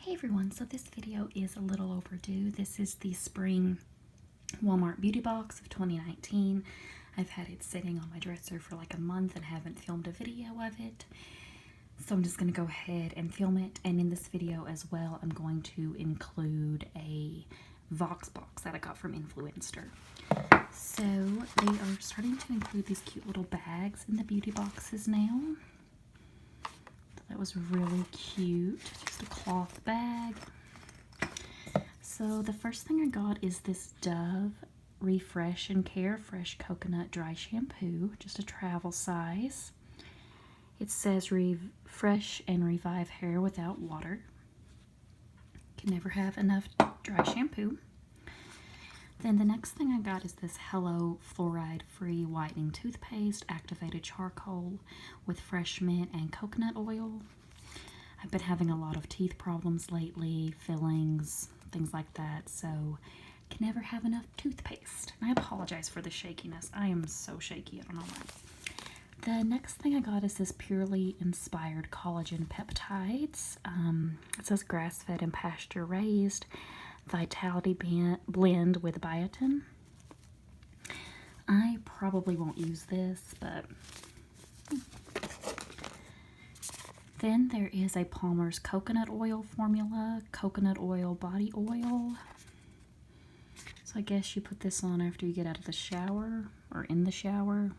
Hey everyone, so this video is a little overdue. This is the spring Walmart beauty box of 2019. I've had it sitting on my dresser for like a month and haven't filmed a video of it. So I'm just going to go ahead and film it. And in this video as well, I'm going to include a Vox box that I got from Influencer. So they are starting to include these cute little bags in the beauty boxes now. That was really cute. Just a cloth bag. So the first thing I got is this Dove Refresh and Care Fresh Coconut Dry Shampoo. Just a travel size. It says refresh and revive hair without water. Can never have enough dry shampoo. Then the next thing I got is this Hello Fluoride Free Whitening Toothpaste, activated charcoal with fresh mint and coconut oil. I've been having a lot of teeth problems lately, fillings, things like that, so can never have enough toothpaste. I apologize for the shakiness. I am so shaky, I don't know why. The next thing I got is this Purely Inspired Collagen Peptides. It says grass-fed and pasture-raised. Vitality blend with biotin. I probably won't use this, but then there is a Palmer's coconut oil formula, coconut oil body oil. So I guess you put this on after you get out of the shower or in the shower.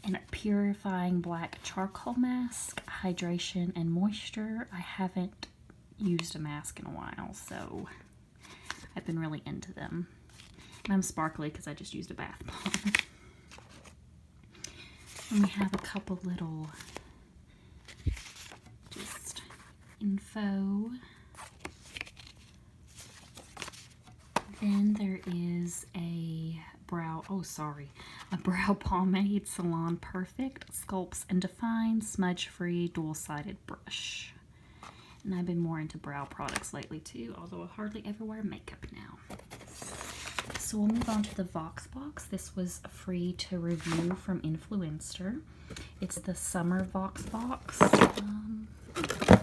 And a purifying black charcoal mask, hydration and moisture. I haven't used a mask in a while, so I've been really into them. And I'm sparkly because I just used a bath bomb. And we have a couple little just info. Then there is a brow pomade Salon Perfect Sculpts and Defines Smudge-Free Dual-Sided Brush. And I've been more into brow products lately too, although I hardly ever wear makeup now. So we'll move on to the Vox box. This was free to review from Influencer. It's the Summer Vox box,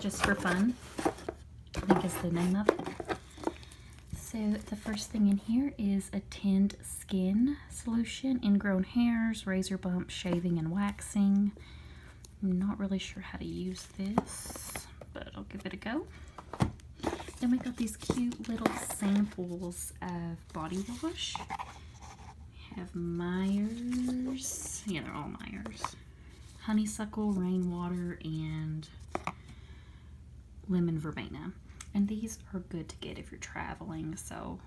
just for fun, I think is the name of it. So the first thing in here is a Tinned Skin Solution, Ingrown Hairs, Razor Bump, Shaving and Waxing. I'm not really sure how to use this, but I'll give it a go. Then we got these cute little samples of body wash. We have Myers, yeah, they're all Myers. Honeysuckle, Rainwater, and Lemon Verbena. And these are good to get if you're traveling, so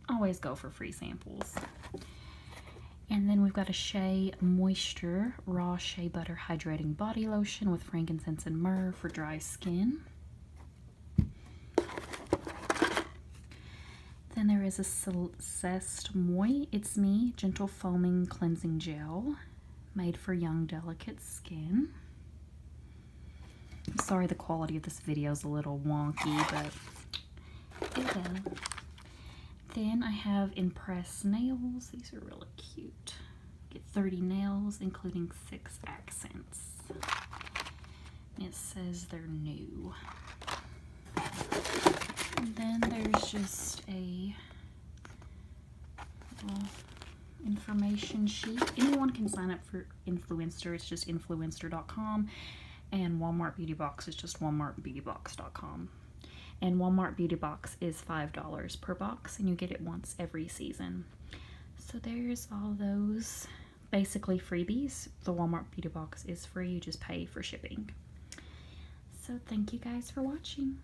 always go for free samples. And then we've got a Shea Moisture Raw Shea Butter Hydrating Body Lotion with frankincense and myrrh for dry skin. Then there is a Cest Moi It's Me Gentle Foaming Cleansing Gel, made for young, delicate skin. I'm sorry the quality of this video is a little wonky, but there you go. Then I have Impress nails. These are really cute. Get 30 nails, including 6 accents. It says they're new. And then there's just a little information sheet. Anyone can sign up for Influencer. It's just influencer.com. And Walmart Beauty Box is just walmartbeautybox.com. And Walmart Beauty Box is $5 per box, and you get it once every season. So there's all those basically freebies. The Walmart Beauty Box is free, you just pay for shipping. So thank you guys for watching.